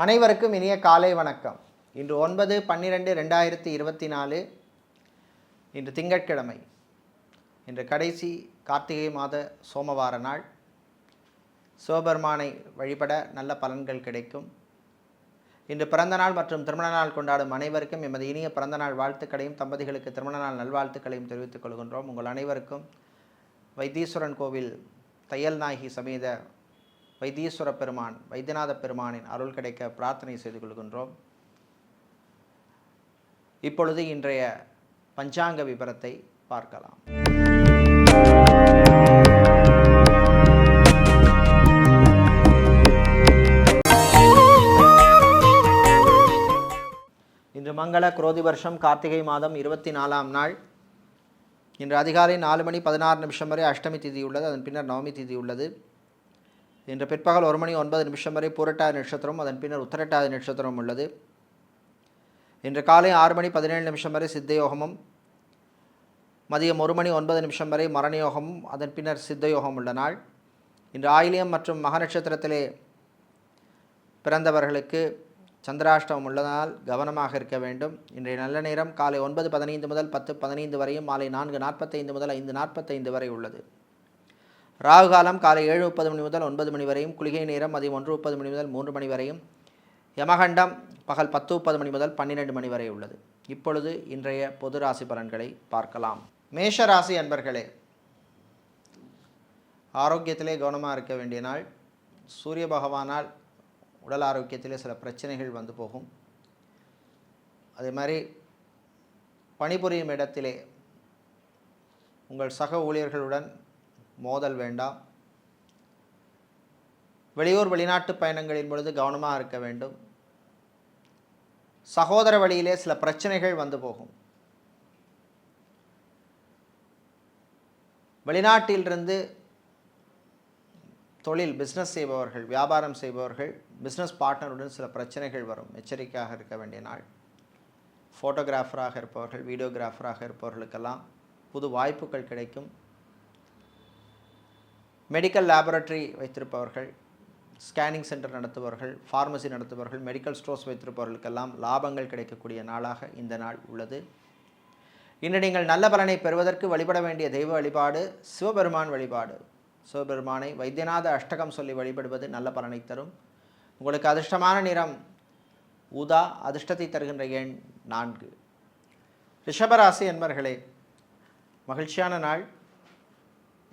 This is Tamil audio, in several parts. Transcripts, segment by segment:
அனைவருக்கும் இனிய காலை வணக்கம். இன்று 9/12/2024 இன்று திங்கட்கிழமை. இன்று கடைசி கார்த்திகை மாத சோமவார நாள். சிவபெருமானை வழிபட நல்ல பலன்கள் கிடைக்கும். இன்று பிறந்தநாள் மற்றும் திருமண நாள் கொண்டாடும் அனைவருக்கும் எமது இனிய பிறந்தநாள் வாழ்த்துக்களையும் தம்பதிகளுக்கு திருமண நாள் நல்வாழ்த்துக்களையும் தெரிவித்துக் கொள்கின்றோம். உங்கள் அனைவருக்கும் வைத்தீஸ்வரன் கோவில் தையல் நாயகி சமேத வைத்தீஸ்வர பெருமான் வைத்தியநாத பெருமானின் அருள் கிடைக்க பிரார்த்தனை செய்து கொள்கின்றோம். இப்பொழுது இன்றைய பஞ்சாங்க விபரத்தை பார்க்கலாம். இன்று மங்கள குரோதி வருஷம் கார்த்திகை மாதம் 24ஆம் நாள். இன்று அதிகாலை 4:16 வரை அஷ்டமி திதி உள்ளது. அதன் பின்னர் நவமி திதி உள்ளது. இன்று பிற்பகல் 1:09 வரை பூரட்டாதி நட்சத்திரம், அதன் பின்னர் உத்தரட்டாதி நட்சத்திரம் உள்ளது. இன்று காலை 6:17 வரை சித்தயோகமும், மதியம் 1:09 வரை மரணயோகமும், அதன் பின்னர் சித்தயோகம் உள்ள நாள். இன்று ஆயிலியம் மற்றும் மக நட்சத்திரத்திலே பிறந்தவர்களுக்கு சந்திராஷ்டமம் உள்ளதால் கவனமாக இருக்க வேண்டும். இன்றைய நல்ல நேரம் காலை 9:15 முதல் 10:15 வரையும், மாலை 4:45 முதல் 5:45 வரை உள்ளது. ராகு காலம் காலை 7:30 முதல் 9 வரையும், குளிகை நேரம் மதியம் 1:30 முதல் 3 வரையும், யமகண்டம் பகல் 10:30 முதல் 12 வரை உள்ளது. இப்பொழுது இன்றைய பொது ராசி பலன்களை பார்க்கலாம். மேஷ ராசி அன்பர்களே, ஆரோக்கியத்திலே கவனமாக இருக்க வேண்டிய நாள். சூரிய பகவானால் உடல் ஆரோக்கியத்திலே சில பிரச்சனைகள் வந்து போகும். அதே மாதிரி பணிபுரியும் இடத்திலே உங்கள் சக ஊழியர்களுடன் மோதல் வேண்டாம். வெளியூர் வெளிநாட்டு பயணங்களின் பொழுது கவனமாக இருக்க வேண்டும். சகோதர வழியிலே சில பிரச்சனைகள் வந்து போகும். வெளிநாட்டிலிருந்து தொழில் பிஸ்னஸ் செய்பவர்கள், வியாபாரம் செய்பவர்கள், பிஸ்னஸ் பார்ட்னருடன் சில பிரச்சனைகள் வரும். எச்சரிக்கையாக இருக்க வேண்டிய நாள். ஃபோட்டோகிராஃபராக இருப்பவர்கள், வீடியோகிராஃபராக இருப்பவர்களுக்கெல்லாம் புது வாய்ப்புகள் கிடைக்கும். மெடிக்கல் லேபரட்டரி வைத்திருப்பவர்கள், ஸ்கேனிங் சென்டர் நடத்துபவர்கள், ஃபார்மசி நடத்துபவர்கள், மெடிக்கல் ஸ்டோர்ஸ் வைத்திருப்பவர்களுக்கெல்லாம் லாபங்கள் கிடைக்கக்கூடிய நாளாக இந்த நாள் உள்ளது. இன்று நீங்கள் நல்ல பலனை பெறுவதற்கு வழிபட வேண்டிய தெய்வ வழிபாடு சிவபெருமான் வழிபாடு. சிவபெருமானை வைத்தியநாத அஷ்டகம் சொல்லி வழிபடுவது நல்ல பலனை தரும். உங்களுக்கு அதிர்ஷ்டமான நிறம் ஊதா, அதிர்ஷ்டத்தை தருகின்ற எண் 4. ரிஷபராசி என்பர்களே, மகிழ்ச்சியான நாள்.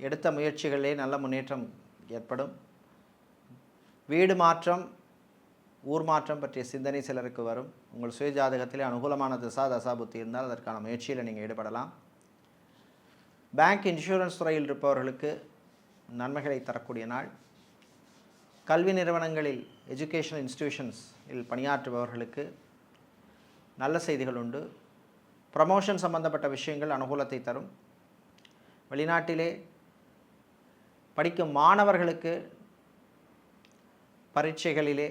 எடுத்த முயற்சிகளிலே நல்ல முன்னேற்றம் ஏற்படும். வீடு மாற்றம், ஊர் மாற்றம் பற்றிய சிந்தனை சிலருக்கு வரும். உங்கள் சுய ஜாதகத்திலே அனுகூலமான தசாபுத்தி இருந்தால் அதற்கான முயற்சியில் நீங்கள் ஈடுபடலாம். பேங்க், இன்சூரன்ஸ் துறையில் இருப்பவர்களுக்கு நன்மைகளை தரக்கூடிய நாள். கல்வி நிறுவனங்களில், எஜுகேஷனல் இன்ஸ்டிடியூஷன்ஸில் பணியாற்றுபவர்களுக்கு நல்ல செய்திகள் உண்டு. ப்ரமோஷன் சம்பந்தப்பட்ட விஷயங்கள் அனுகூலத்தை தரும். வெளிநாட்டிலே படிக்கும் மாணவர்களுக்கு பரீட்சைகளிலே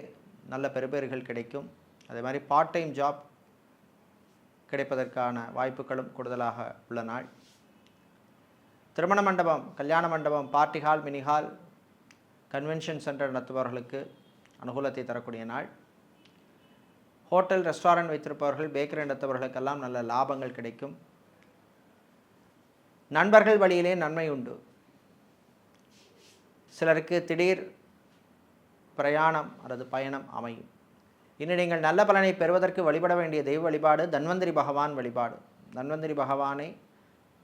நல்ல பெறுபேறுகள் கிடைக்கும். அதே மாதிரி பார்ட் டைம் ஜாப் கிடைப்பதற்கான வாய்ப்புகளும் கூடுதலாக உள்ள நாள். திருமண மண்டபம், கல்யாண மண்டபம், party hall, mini hall, convention centre நடத்துபவர்களுக்கு அனுகூலத்தை தரக்கூடிய நாள். ஹோட்டல், ரெஸ்டாரண்ட் வைத்திருப்பவர்கள், பேக்கரி நடத்துபவர்களுக்கெல்லாம் நல்ல லாபங்கள் கிடைக்கும். நண்பர்கள் வழியிலே நன்மை உண்டு. சிலருக்கு திடீர் பிரயாணம் அல்லது பயணம் அமையும். இன்று நீங்கள் நல்ல பலனை பெறுவதற்கு வழிபட வேண்டிய தெய்வ வழிபாடு தன்வந்திரி பகவான் வழிபாடு. தன்வந்திரி பகவானை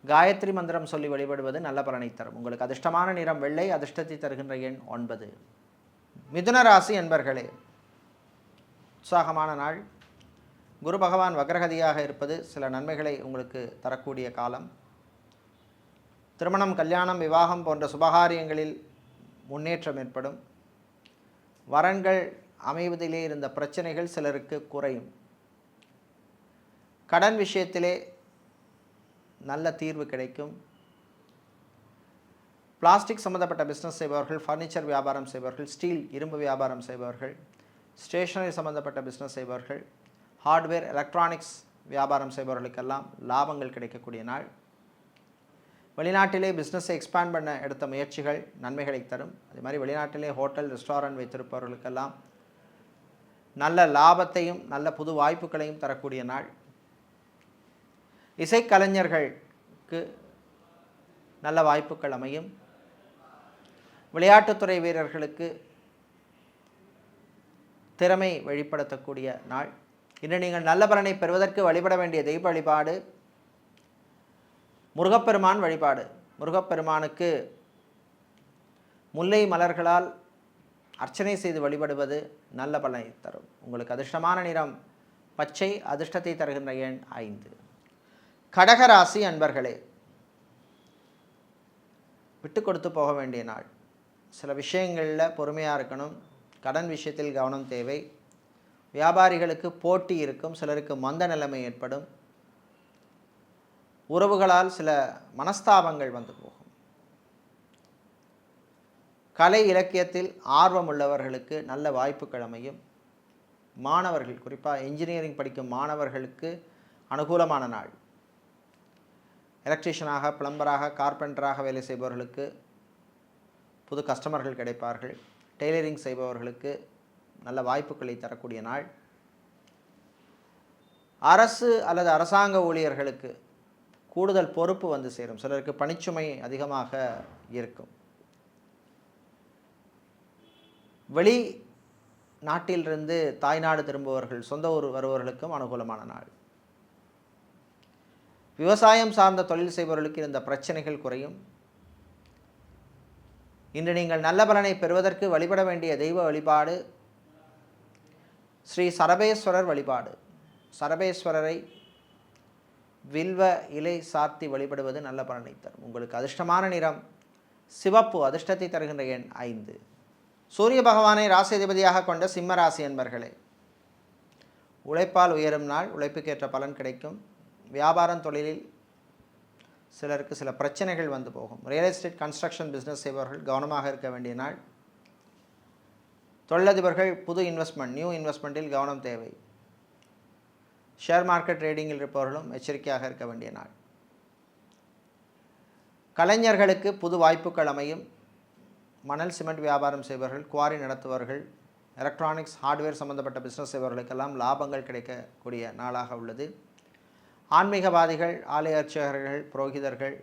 காயத்ரி மந்திரம் சொல்லி வழிபடுவது நல்ல பலனை தரும். உங்களுக்கு அதிர்ஷ்டமான நிறம் வெள்ளை, அதிர்ஷ்டத்தை தருகின்ற எண் 9. மிதுன ராசி என்பர்களே, உற்சாகமான நாள். குரு பகவான் வக்ரகதியாக இருப்பது சில நன்மைகளை உங்களுக்கு தரக்கூடிய காலம். திருமணம், கல்யாணம், விவாகம் போன்ற சுபகாரியங்களில் முன்னேற்றம் ஏற்படும். வரன்கள் அமைவதிலே இருந்த பிரச்சனைகள் சிலருக்கு குறையும். கடன் விஷயத்திலே நல்ல தீர்வு கிடைக்கும். பிளாஸ்டிக் சம்பந்தப்பட்ட பிஸ்னஸ் செய்பவர்கள், ஃபர்னிச்சர் வியாபாரம் செய்பவர்கள், ஸ்டீல் இரும்பு வியாபாரம் செய்பவர்கள், ஸ்டேஷனரி சம்பந்தப்பட்ட பிஸ்னஸ் செய்பவர்கள், ஹார்ட்வேர் எலக்ட்ரானிக்ஸ் வியாபாரம் செய்பவர்களுக்கெல்லாம் லாபங்கள் கிடைக்கக்கூடிய நாள். வெளிநாட்டிலே பிஸ்னஸை எக்ஸ்பேண்ட் பண்ண எடுத்த முயற்சிகள் நன்மைகளை தரும். அதே மாதிரி வெளிநாட்டிலே ஹோட்டல், ரெஸ்டாரண்ட் வைத்திருப்பவர்களுக்கெல்லாம் நல்ல லாபத்தையும் நல்ல புது வாய்ப்புகளையும் தரக்கூடிய நாள். இசைக்கலைஞர்களுக்கு நல்ல வாய்ப்புகள் அமையும். விளையாட்டுத்துறை வீரர்களுக்கு திறமை வெளிப்படுத்தக்கூடிய நாள். இன்று நீங்கள் நல்ல பலனை பெறுவதற்கு வழிபட வேண்டிய தெய்வ வழிபாடு முருகப்பெருமான் வழிபாடு. முருகப்பெருமானுக்கு முல்லை மலர்களால் அர்ச்சனை செய்து வழிபடுவது நல்ல பலனை தரும். உங்களுக்கு அதிர்ஷ்டமான நிறம் பச்சை, அதிர்ஷ்டத்தை தருகின்ற எண் 5. கடகராசி அன்பர்களே, விட்டு கொடுத்து போக வேண்டிய நாள். சில விஷயங்களில் பொறுமையாக இருக்கணும். கடன் விஷயத்தில் கவனம் தேவை. வியாபாரிகளுக்கு போட்டி இருக்கும். சிலருக்கு மந்த நிலைமை ஏற்படும். உறவுகளால் சில மனஸ்தாபங்கள் வந்து போகும். கலை இலக்கியத்தில் ஆர்வம் உள்ளவர்களுக்கு நல்ல வாய்ப்புகள் அமையும். மாணவர்கள், குறிப்பாக இன்ஜினியரிங் படிக்கும் மாணவர்களுக்கு அனுகூலமான நாள். எலக்ட்ரீஷியனாக, பிளம்பராக, கார்பெண்டராக வேலை செய்பவர்களுக்கு புது கஸ்டமர்கள் கிடைப்பார்கள். டெய்லரிங் செய்பவர்களுக்கு நல்ல வாய்ப்புகளை தரக்கூடிய நாள். அரசு அல்லது அரசாங்க ஊழியர்களுக்கு கூடுதல் பொறுப்பு வந்து சேரும். சிலருக்கு பணிச்சுமை அதிகமாக இருக்கும். வெளி நாட்டிலிருந்து தாய்நாடு திரும்புபவர்கள், சொந்த ஊர் வருபவர்களுக்கும் அனுகூலமான நாள். விவசாயம் சார்ந்த தொழில் செய்பவர்களுக்கு இருந்த பிரச்சனைகள் குறையும். இன்று நீங்கள் நல்ல பலனை பெறுவதற்கு வழிபட வேண்டிய தெய்வ வழிபாடு ஸ்ரீ சரபேஸ்வரர் வழிபாடு. சரபேஸ்வரரை வில்வ இலை சார்த்தி வழிபடுவது நல்ல பலனை தரும். உங்களுக்கு அதிர்ஷ்டமான நிறம் சிவப்பு, அதிர்ஷ்டத்தை தருகின்ற எண் 5. சூரிய பகவானை ராசி அதிபதியாக கொண்ட சிம்ம ராசி என்பர்களே, உழைப்பால் உயரும் நாள். உழைப்புக்கேற்ற பலன் கிடைக்கும். வியாபாரம் தொழிலில் சிலருக்கு சில பிரச்சனைகள் வந்து போகும். ரியல் எஸ்டேட், கன்ஸ்ட்ரக்ஷன் பிஸ்னஸ் செய்பவர்கள் கவனமாக இருக்க வேண்டிய நாள். தொழிலதிபர்கள் புது இன்வெஸ்ட்மெண்ட், நியூ இன்வெஸ்ட்மெண்ட்டில் கவனம் தேவை. ஷேர் மார்க்கெட் ட்ரேடிங்கில் இருப்பவர்களும் எச்சரிக்கையாக இருக்க வேண்டிய நாள். கலைஞர்களுக்கு புது வாய்ப்புகள் அமையும். மணல் சிமெண்ட் வியாபாரம் செய்பவர்கள், குவாரி நடத்துபவர்கள், எலக்ட்ரானிக்ஸ் ஹார்ட்வேர் சம்பந்தப்பட்ட பிஸ்னஸ் செய்பவர்களுக்கெல்லாம் லாபங்கள் கிடைக்கக்கூடிய நாளாக உள்ளது. ஆன்மீகவாதிகள், ஆலய அர்ச்சகர்கள், புரோகிதர்கள்,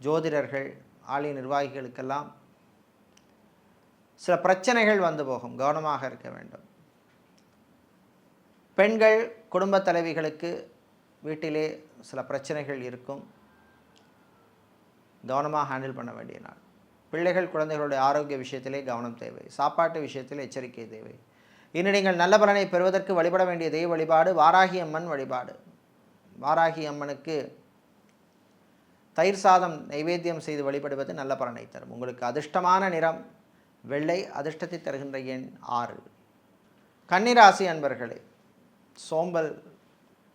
ஜோதிடர்கள், ஆலய நிர்வாகிகளுக்கெல்லாம் சில பிரச்சனைகள் வந்து போகும். கவனமாக இருக்க வேண்டும். பெண்கள், குடும்ப தலைவிகளுக்கு வீட்டிலே சில பிரச்சனைகள் இருக்கும். கவனமாக ஹேண்டில் பண்ண வேண்டிய நாள். பிள்ளைகள், குழந்தைகளுடைய ஆரோக்கிய விஷயத்திலே கவனம் தேவை. சாப்பாட்டு விஷயத்தில் எச்சரிக்கை தேவை. இன்று நீங்கள் நல்ல பலனை பெறுவதற்கு வழிபட வேண்டிய தெய்வ வழிபாடு வாராகி அம்மன் வழிபாடு. வாராகி அம்மனுக்கு தயிர் சாதம் நைவேத்தியம் செய்து வழிபடுவது நல்ல பலனை தரும். உங்களுக்கு அதிர்ஷ்டமான நிறம் வெள்ளை, அதிர்ஷ்டத்தை தருகின்ற எண் 6. கன்னிராசி அன்பர்களே, சோம்பல்,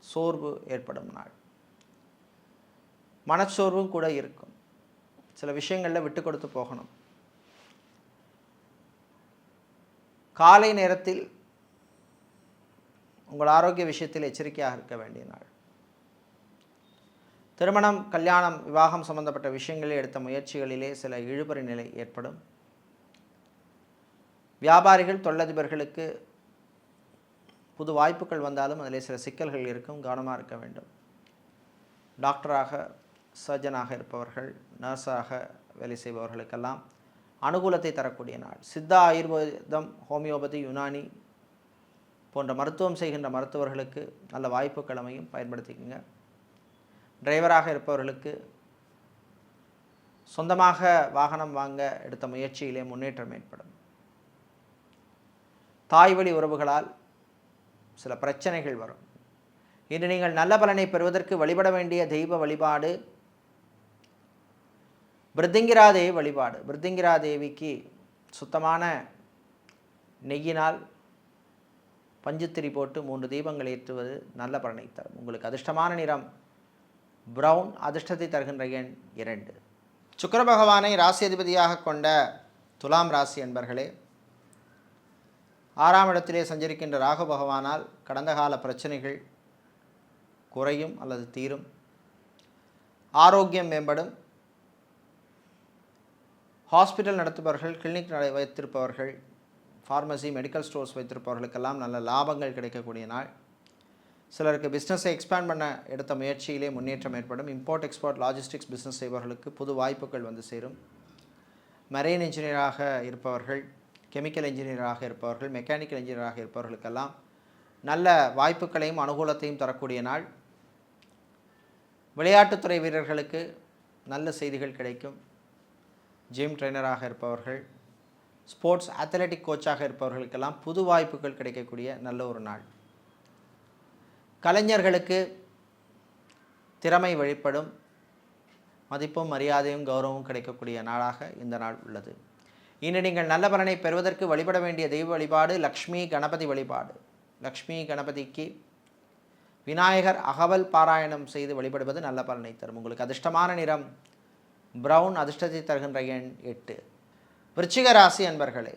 சோர்வு ஏற்படும் நாள். மனச்சோர்வும் கூட இருக்கும். சில விஷயங்களில் விட்டு கொடுத்து போகணும். காலை நேரத்தில் உங்கள் ஆரோக்கிய விஷயத்தில் எச்சரிக்கையாக இருக்க வேண்டிய நாள். திருமணம், கல்யாணம், விவாகம் சம்பந்தப்பட்ட விஷயங்களில் எடுத்த முயற்சிகளிலே சில இழுபறி நிலை ஏற்படும். வியாபாரிகள், தொழிலதிபர்களுக்கு புது வாய்ப்புகள் வந்தாலும் அதில் சில சிக்கல்கள் இருக்கும். கவனமாக இருக்க வேண்டும். டாக்டராக, சர்ஜனாக இருப்பவர்கள், நர்ஸாக வேலை செய்பவர்களுக்கெல்லாம் அனுகூலத்தை தரக்கூடிய நாள். சித்தா, ஆயுர்வேதம், ஹோமியோபதி, யுனானி போன்ற மருத்துவம் செய்கின்ற மருத்துவர்களுக்கு நல்ல வாய்ப்புகள் அமையும். பயன்படுத்திக்கங்க. டிரைவராக இருப்பவர்களுக்கு சொந்தமாக வாகனம் வாங்க எடுத்த முயற்சியிலே முன்னேற்றம் ஏற்படும். தாய் வழி உறவுகளால் சில பிரச்சனைகள் வரும். இன்று நீங்கள் நல்ல பலனை பெறுவதற்கு வழிபட வேண்டிய தெய்வ வழிபாடு பிருத்திங்கிரா தேவி வழிபாடு. பிருத்திங்கிரா தேவிக்கு சுத்தமான நெய்யினால் பஞ்சுத்திரி போட்டு 3 தீபங்கள் ஏற்றுவது நல்ல பலனை தரும். உங்களுக்கு அதிர்ஷ்டமான நிறம் பிரவுன், அதிர்ஷ்டத்தை தருகின்ற எண் 2. சுக்கிர பகவானை ராசி அதிபதியாக கொண்ட துலாம் ராசி என்பர்களே, 6ஆம் இடத்திலே சஞ்சரிக்கின்ற ராகு பகவானால் கடந்த கால பிரச்சனைகள் குறையும் அல்லது தீரும். ஆரோக்கியம் மேம்படும். ஹாஸ்பிட்டல் நடத்துபவர்கள், கிளினிக் வைத்திருப்பவர்கள், ஃபார்மசி, மெடிக்கல் ஸ்டோர்ஸ் வைத்திருப்பவர்களுக்கெல்லாம் நல்ல லாபங்கள் கிடைக்கக்கூடிய நாள். சிலருக்கு பிஸ்னஸை எக்ஸ்பேண்ட் பண்ண எடுத்த முயற்சியிலே முன்னேற்றம் ஏற்படும். இம்போர்ட் எக்ஸ்போர்ட் லாஜிஸ்டிக்ஸ் பிஸ்னஸ் செய்பவர்களுக்கு புது வாய்ப்புகள் வந்து சேரும். மெரைன் இன்ஜினியராக இருப்பவர்கள், கெமிக்கல் இன்ஜினியராக இருப்பவர்கள், மெக்கானிக்கல் இன்ஜினியராக இருப்பவர்களுக்கெல்லாம் நல்ல வாய்ப்புகளையும் அனுகூலத்தையும் தரக்கூடிய நாள். விளையாட்டுத்துறை வீரர்களுக்கு நல்ல செய்திகள் கிடைக்கும். ஜிம் ட்ரெயினராக இருப்பவர்கள், ஸ்போர்ட்ஸ் அத்லெட்டிக் கோச்சாக இருப்பவர்களுக்கெல்லாம் புது வாய்ப்புகள் கிடைக்கக்கூடிய நல்ல ஒரு நாள். கலைஞர்களுக்கு திறமை வெளிப்படும். மதிப்பும் மரியாதையும் கௌரவமும் கிடைக்கக்கூடிய நாளாக இந்த நாள் உள்ளது. இன்று நீங்கள் நல்ல பலனை பெறுவதற்கு வழிபட வேண்டிய தெய்வ வழிபாடு லக்ஷ்மி கணபதி வழிபாடு. லக்ஷ்மி கணபதிக்கு விநாயகர் அகவல் பாராயணம் செய்து வழிபடுவது நல்ல பலனை தரும். உங்களுக்கு அதிர்ஷ்டமான நிறம் பிரவுன், அதிர்ஷ்டத்தை தருகின்ற எண் 8. விருச்சிக ராசி அன்பர்களே,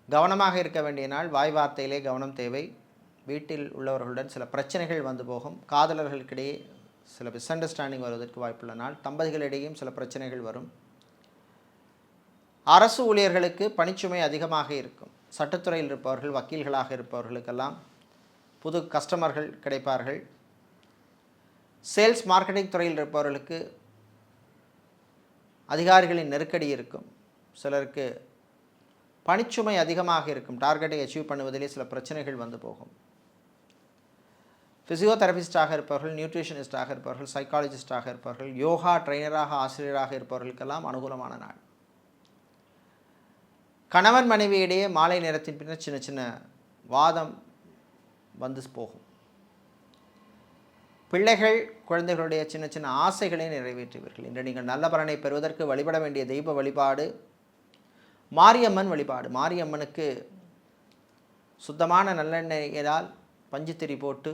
கவனமாக இருக்க வேண்டிய நாள். வாய் வார்த்தையிலே கவனம் தேவை. வீட்டில் உள்ளவர்களுடன் சில பிரச்சனைகள் வந்து போகும். காதலர்களுக்கிடையே சில மிஸ் அண்டர்ஸ்டாண்டிங் வருவதற்கு வாய்ப்புள்ள நாள். தம்பதிகளிடையும் சில பிரச்சனைகள் வரும். அரசு ஊழியர்களுக்கு பணிச்சுமை அதிகமாக இருக்கும். சட்டத்துறையில் இருப்பவர்கள், வக்கீல்களாக இருப்பவர்களுக்கெல்லாம் புது கஸ்டமர்கள் கிடைப்பார்கள். சேல்ஸ் மார்க்கெட்டிங் துறையில் இருப்பவர்களுக்கு அதிகாரிகளின் நெருக்கடி இருக்கும். சிலருக்கு பணிச்சுமை அதிகமாக இருக்கும். டார்கெட்டை அச்சீவ் பண்ணுவதிலே சில பிரச்சனைகள் வந்து போகும். ஃபிசியோதெரபிஸ்டாக இருப்பவர்கள், நியூட்ரிஷனிஸ்டாக இருப்பவர்கள், சைக்காலஜிஸ்டாக இருப்பவர்கள், யோகா ட்ரெயினராக, ஆசிரியராக இருப்பவர்களுக்கெல்லாம் அனுகூலமான நாள். கணவன் மனைவியிடையே மாலை நேரத்தின் பின்னர் சின்ன சின்ன வாதம் வந்து போகும். பிள்ளைகள், குழந்தைகளுடைய சின்ன சின்ன ஆசைகளை நிறைவேற்றுவீர்கள். இன்று நீங்கள் நல்ல பலனை பெறுவதற்கு வழிபட வேண்டிய தெய்வ வழிபாடு மாரியம்மன் வழிபாடு. மாரியம்மனுக்கு சுத்தமான நல்லெண்ணெயால் பஞ்சுத்திரி போட்டு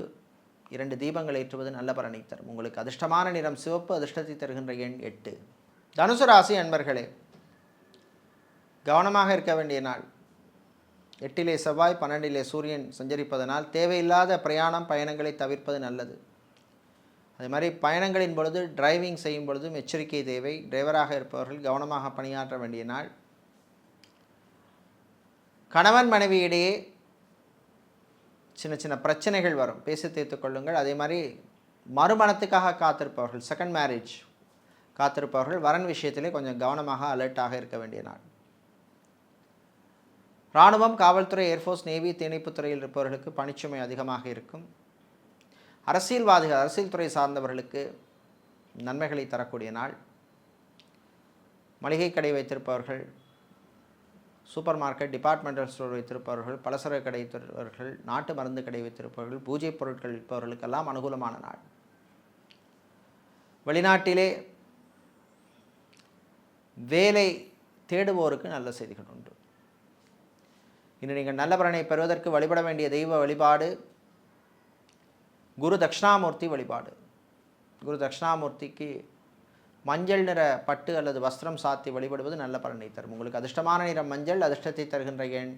2 தீபங்கள் ஏற்றுவது நல்ல பலனை தரும். உங்களுக்கு அதிர்ஷ்டமான நிறம் சிவப்பு, அதிர்ஷ்டத்தை தருகின்ற எண் 8. தனுசு ராசி அன்பர்களே, கவனமாக இருக்க வேண்டிய நாள். 8 செவ்வாய், 12 சூரியன் சஞ்சரிப்பதனால் தேவையில்லாத பயணங்களை தவிர்ப்பது நல்லது. அதே மாதிரி பயணங்களின் பொழுது, டிரைவிங் செய்யும் பொழுதும் எச்சரிக்கை தேவை. டிரைவராக இருப்பவர்கள் கவனமாக பணியாற்ற வேண்டிய நாள். கணவன் மனைவியிடையே சின்ன சின்ன பிரச்சனைகள் வரும், பேசி தீர்த்து கொள்ளுங்கள். அதே மாதிரி மறுமணத்துக்காக காத்திருப்பவர்கள், செகண்ட் மேரேஜ் காத்திருப்பவர்கள் வரன் விஷயத்திலே கொஞ்சம் கவனமாக அலர்ட்டாக இருக்க வேண்டிய நாள். இராணுவம், காவல்துறை, ஏர்ஃபோர்ஸ், நேவி, தீயணைப்பு துறையில் இருப்பவர்களுக்கு பணிச்சுமை அதிகமாக இருக்கும். அரசியல்வாதிகள், அரசியல் துறை சார்ந்தவர்களுக்கு நன்மைகளை தரக்கூடிய நாள். மளிகை கடை வைத்திருப்பவர்கள், சூப்பர் மார்க்கெட், டிபார்ட்மெண்டல் ஸ்டோர் வைத்திருப்பவர்கள், பலசரக்கு கடை வைத்திருப்பவர்கள், நாட்டு மருந்து கடை வைத்திருப்பவர்கள், பூஜை பொருட்கள் விற்பவர்களுக்கெல்லாம் அனுகூலமான நாள். வெளிநாட்டிலே வேலை தேடுவோருக்கு நல்ல செய்திகள் உண்டு. இன்று நீங்கள் நல்ல பலனை பெறுவதற்கு வழிபட வேண்டிய தெய்வ வழிபாடு குரு தட்சிணாமூர்த்தி வழிபாடு. குரு தட்சிணாமூர்த்திக்கு மஞ்சள் நிற பட்டு அல்லது வஸ்திரம் சாத்தி வழிபடுவது நல்ல பலனை தரும். உங்களுக்கு அதிர்ஷ்டமான நிறம் மஞ்சள், அதிர்ஷ்டத்தை தருகின்ற எண்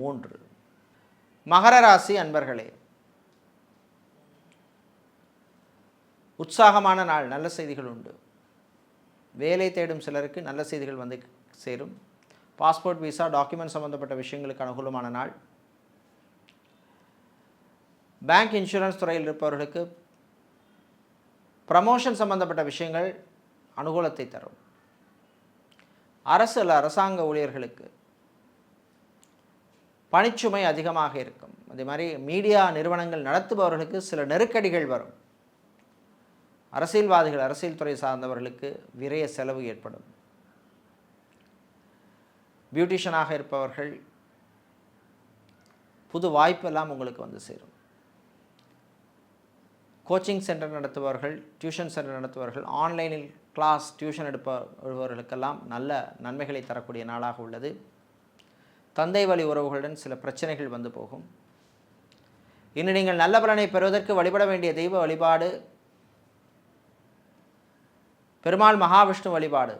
3. மகர ராசி அன்பர்களே, உற்சாகமான நாள். நல்ல செய்திகள் உண்டு. வேலை தேடும் சிலருக்கு நல்ல செய்திகள் வந்து சேரும். பாஸ்போர்ட், விசா, டாக்குமெண்ட் சம்பந்தப்பட்ட விஷயங்களுக்கு அனுகூலமான நாள். பேங்க், இன்சூரன்ஸ் துறையில் இருப்பவர்களுக்கு ப்ரமோஷன் சம்பந்தப்பட்ட விஷயங்கள் அனுகூலத்தை தரும். அரசு அல்ல அரசாங்க ஊழியர்களுக்கு பணிச்சுமை அதிகமாக இருக்கும். அதே மாதிரி மீடியா நிறுவனங்கள் நடத்துபவர்களுக்கு சில நெருக்கடிகள் வரும். அரசியல்வாதிகள், அரசியல் துறை சார்ந்தவர்களுக்கு விரய செலவு ஏற்படும். பியூட்டிஷியனாக இருப்பவர்கள் புது வாய்ப்பு எல்லாம் உங்களுக்கு வந்து சேரும். கோச்சிங் சென்டர் நடத்துபவர்கள், டியூஷன் சென்டர் நடத்துபவர்கள், ஆன்லைனில் கிளாஸ் டியூஷன் எடுப்பவர்களுக்கெல்லாம் நல்ல நன்மைகளை தரக்கூடிய நாளாக உள்ளது. தந்தை வழி உறவுகளுடன் சில பிரச்சனைகள் வந்து போகும். இன்று நீங்கள் நல்ல பலனை பெறுவதற்கு வழிபட வேண்டிய தெய்வ வழிபாடு பெருமாள் மகாவிஷ்ணு வழிபாடு.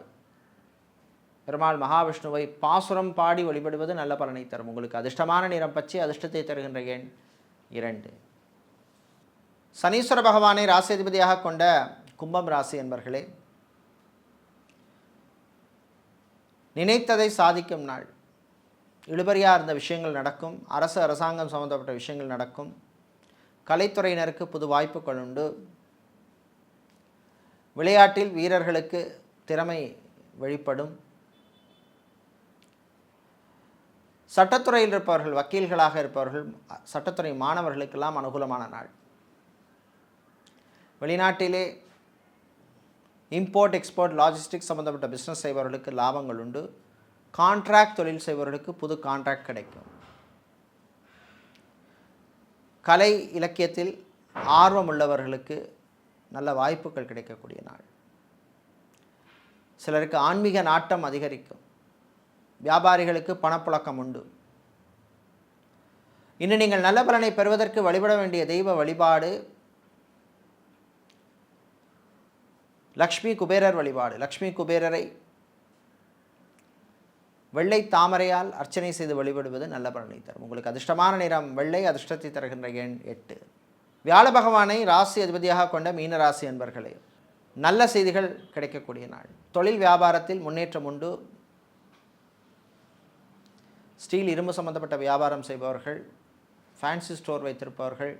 பெருமாள் மகாவிஷ்ணுவை பாசுரம் பாடி வழிபடுவது நல்ல பலனை தரும். உங்களுக்கு அதிர்ஷ்டமான நிறம் பச்சை, அதிர்ஷ்டத்தை தருகின்ற எண் 2. சனீஸ்வர பகவானை ராசியதிபதியாக கொண்ட கும்பம் ராசி என்பர்களே, நினைத்ததை சாதிக்கும் நாள். இழுபறியாக இருந்த விஷயங்கள் நடக்கும். அரசாங்கம் சம்பந்தப்பட்ட விஷயங்கள் நடக்கும். கலைத்துறையினருக்கு புது வாய்ப்புகள் உண்டு. விளையாட்டில் வீரர்களுக்கு திறமை வெளிப்படும். சட்டத்துறையில் இருப்பவர்கள், வக்கீல்களாக இருப்பவர்கள், சட்டத்துறை மாணவர்களுக்கெல்லாம் அனுகூலமான நாள். வெளிநாட்டிலே இம்போர்ட் எக்ஸ்போர்ட் லாஜிஸ்டிக்ஸ் சம்பந்தப்பட்ட பிஸ்னஸ் செய்பவர்களுக்கு லாபங்கள் உண்டு. கான்ட்ராக்ட் தொழில் செய்பவர்களுக்கு புது கான்ட்ராக்ட் கிடைக்கும். கலை இலக்கியத்தில் ஆர்வம் உள்ளவர்களுக்கு நல்ல வாய்ப்புகள் கிடைக்கக்கூடிய நாள். சிலருக்கு ஆன்மீக நாட்டம் அதிகரிக்கும். வியாபாரிகளுக்கு பணப்புழக்கம் உண்டு. இன்னும் நீங்கள் நல்ல பலனை பெறுவதற்கு வழிபட வேண்டிய தெய்வ வழிபாடு லக்ஷ்மி குபேரர் வழிபாடு. லக்ஷ்மி குபேரரை வெள்ளை தாமரையால் அர்ச்சனை செய்து வழிபடுவது நல்ல பலனை தரும். உங்களுக்கு அதிர்ஷ்டமான நிறம் வெள்ளை, அதிர்ஷ்டத்தை தருகின்ற எண் 8. வியாழ பகவானை ராசி அதிபதியாக கொண்ட மீன ராசி என்பர்களே, நல்ல செய்திகள் கிடைக்கக்கூடிய நாள். தொழில் வியாபாரத்தில் முன்னேற்றம் உண்டு. ஸ்டீல் இரும்பு சம்பந்தப்பட்ட வியாபாரம் செய்பவர்கள், ஃபேன்சி ஸ்டோர் வைத்திருப்பவர்கள்,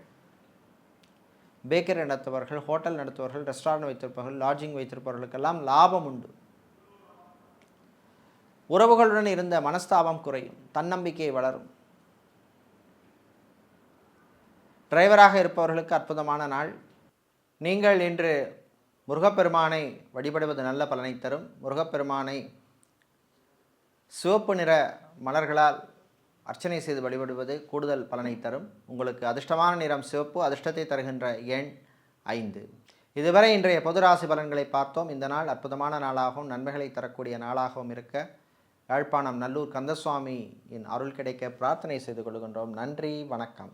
பேக்கரி நடத்துபவர்கள், ஹோட்டல் நடத்துபவர்கள், ரெஸ்டாரண்ட் வைத்திருப்பவர்கள், லாட்ஜிங் வைத்திருப்பவர்களுக்கெல்லாம் லாபம் உண்டு. உறவுகளுடன் இருந்த மனஸ்தாபம் குறையும். தன்னம்பிக்கை வளரும். டிரைவராக இருப்பவர்களுக்கு அற்புதமான நாள். நீங்கள் இன்று முருகப்பெருமானை வழிபடுவது நல்ல பலனை தரும். முருகப்பெருமானை சிவப்பு நிற மலர்களால் அர்ச்சனை செய்து வழிபடுவது கூடுதல் பலனை தரும். உங்களுக்கு அதிர்ஷ்டமான நிறம் சிவப்பு, அதிர்ஷ்டத்தை தருகின்ற எண் 5. இதுவரை இன்றைய பொது ராசி பலன்களை பார்த்தோம். இந்த நாள் அற்புதமான நாளாகவும் நன்மைகளை தரக்கூடிய நாளாகவும் இருக்க யாழ்ப்பாணம் நல்லூர் கந்தசுவாமியின் அருள் கிடைக்க பிரார்த்தனை செய்து கொள்கின்றோம். நன்றி, வணக்கம்.